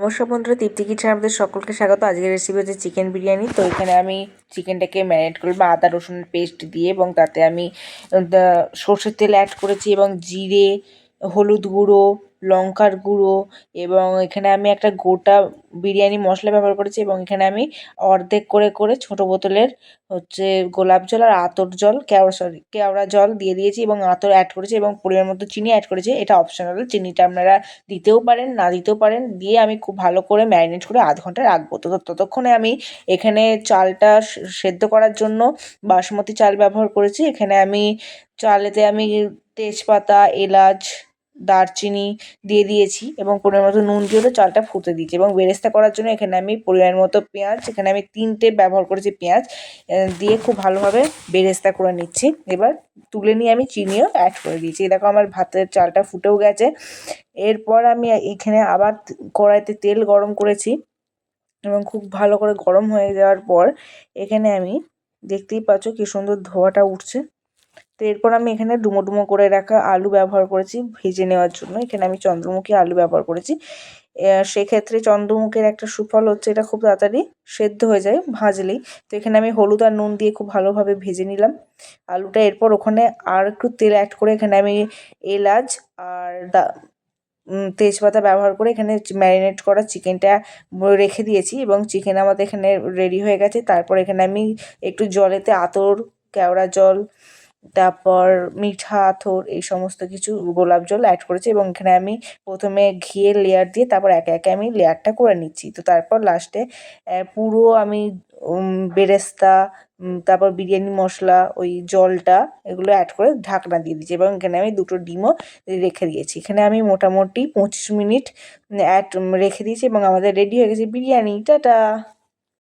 নমস্কার বন্ধুরা, তৃপ্তি কিচেনে আমাদের সকলকে স্বাগত। আজকের রেসিপি হচ্ছে চিকেন বিরিয়ানি। তো এখানে আমি চিকেনটাকে ম্যারিনেট করবো আদা রসুনের পেস্ট দিয়ে, এবং তাতে আমি সর্ষের তেল অ্যাড করেছি এবং জিরে, হলুদ গুঁড়ো, লঙ্কার গুঁড়ো, এবং এখানে আমি একটা গোটা বিরিয়ানি মশলা ব্যবহার করেছি, এবং এখানে আমি অর্ধেক করে করে ছোটো বোতলের হচ্ছে গোলাপ জল আর আতর জল কেওড়া জল দিয়ে দিয়েছি, এবং আতর অ্যাড করেছি, এবং পরিমাণ মতো চিনি অ্যাড করেছি। এটা অপশনাল, চিনিটা আপনারা দিতেও পারেন না দিতেও পারেন। দিয়ে আমি খুব ভালো করে ম্যারিনেট করে আধ ঘন্টা রাখবো। তো ততক্ষণে আমি এখানে চালটা সেদ্ধ করার জন্য বাসমতি চাল ব্যবহার করেছি। এখানে আমি চালেতে আমি তেজপাতা, এলাচ, দারচিনি দিয়ে দিয়েছি, এবং পরিমাণ মতো নুন দিয়ে চালটা ফুটে দিয়েছি। এবং বেরেস্তা করার জন্য এখানে আমি পরিমাণ মতো পেঁয়াজ, এখানে আমি 3টে ব্যবহার করেছি পেঁয়াজ, দিয়ে খুব ভালোভাবে বেরেস্তা করে নিচ্ছি। এবার তুলে নিয়ে আমি চিনিও অ্যাড করে দিয়েছি। দেখো আমার ভাতের চালটা ফুটেও গেছে। এরপর আমি এখানে আবার কড়াইতে তেল গরম করেছি, এবং খুব ভালো করে গরম হয়ে যাওয়ার পর এখানে আমি দেখতেই পাচ্ছ কি সুন্দর ধোঁয়াটা উঠছে। তো এরপর আমি এখানে ডুমো ডুমো করে রাখা আলু ব্যবহার করেছি ভেজে নেওয়ার জন্য। এখানে আমি চন্দ্রমুখী আলু ব্যবহার করেছি। সেক্ষেত্রে চন্দ্রমুখীর একটা সুফল হচ্ছে এটা খুব তাড়াতাড়ি সেদ্ধ হয়ে যায় ভাজলেই। তো এখানে আমি হলুদ আর নুন দিয়ে খুব ভালোভাবে ভেজে নিলাম আলুটা। এরপর ওখানে আর একটু তেল অ্যাড করে এখানে আমি এলাচ আর তেজপাতা ব্যবহার করে এখানে ম্যারিনেট করা চিকেনটা রেখে দিয়েছি, এবং চিকেন আমাদের এখানে রেডি হয়ে গেছে। তারপর এখানে আমি একটু জলেতে আতর, কেওড়া জল, তারপর মিঠা আতর, এই সমস্ত কিছু গোলাপ জল অ্যাড করেছি, এবং এখানে আমি প্রথমে ঘিয়ের লেয়ার দিয়ে তারপর একে একে আমি লেয়ারটা করে নিচ্ছি। তো তারপর লাস্টে পুরো আমি বেরেস্তা, তারপর বিরিয়ানি মশলা, ওই জলটা, এগুলো অ্যাড করে ঢাকনা দিয়ে দিয়েছি, এবং এখানে আমি 2টো ডিমও রেখে দিয়েছি। এখানে আমি মোটামুটি 25 মিনিট রেখে দিয়েছি, এবং আমাদের রেডি হয়ে গেছে বিরিয়ানি। টাটা।